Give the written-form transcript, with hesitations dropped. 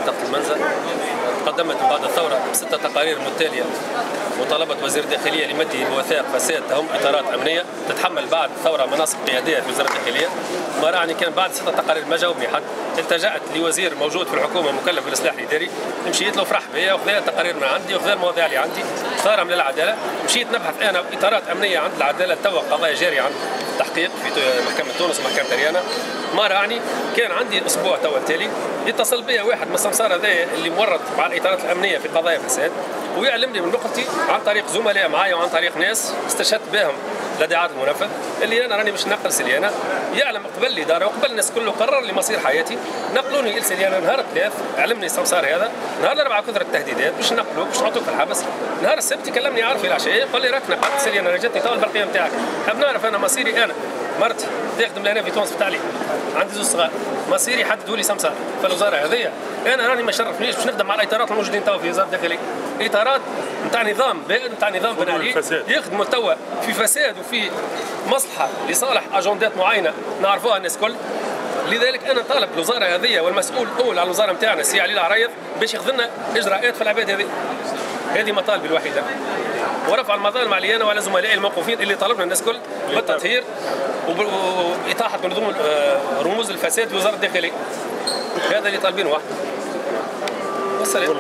منطقة المنزل. قدمت بعد الثورة 6 تقارير متتالية مطالبة وزير الداخلية لمده بوثائق فساد تهم إطارات أمنية تتحمل بعد الثورة مناصب قيادية في وزارة الداخلية. ما راني كان بعد 6 تقارير ما جاوبني حد. التجأت لوزير موجود في الحكومة مكلف بالإصلاح الإداري، مشيت له فرح بيا وخذ التقارير من عندي وخذ المواضيع اللي عندي، اختارها من العدالة. مشيت نبحث أنا إطارات أمنية عند العدالة، توا قضايا جارية عند التحقيق في محكمة تونس ومحكمة ريانا. ما راني كان عندي الأسبوع توا التالي يتصل بي واحد من السمسار هذا اللي مورط مع الإطارات الأمنية في قضايا فساد، ويعلمني من نقطتي عن طريق زملاء معايا وعن طريق ناس استشهدت بهم لدى عهد المنفذ اللي انا راني باش نقل سليانه. يعلم قبل لي دار وقبل الناس كله قرر لي مصير حياتي. نقلوني لسليانه نهار الثلاث، علمني السمسار هذا. نهار الاربعاء كثر التهديدات باش نقلوك باش نحطوك في الحبس. نهار السبت كلمني عارف العشاء قال لي راك نقلت سليانه رجعتني تو البرقيه نتاعك. حاب نعرف انا مصيري. انا مرتي تخدم لنا في تونس في التعليم، عندي زوج صغار، مصيري حددوا لي سمسار في الوزاره هذيا. انا راني ما شرفنيش باش نخدم مع الاطارات الموجودين توا في وزاره الداخليه. اطارات نتاع نظام نتاع نظام بن علي يخدموا توا في فساد وفي مصلحه لصالح اجندات معينه نعرفوها الناس الكل. لذلك انا طالب الوزاره هذه والمسؤول الاول على الوزاره نتاعنا السي علي العرايض باش ياخذ لنا اجراءات في العباد هذه. هذه مطالبي الوحيده، ورفع المظالم علي انا وعلى زملائي الموقوفين اللي طالبنا الناس الكل بالتطهير واطاحه منظومه رموز الفساد في وزاره الداخليه. هذا اللي طالبينه. والسلام.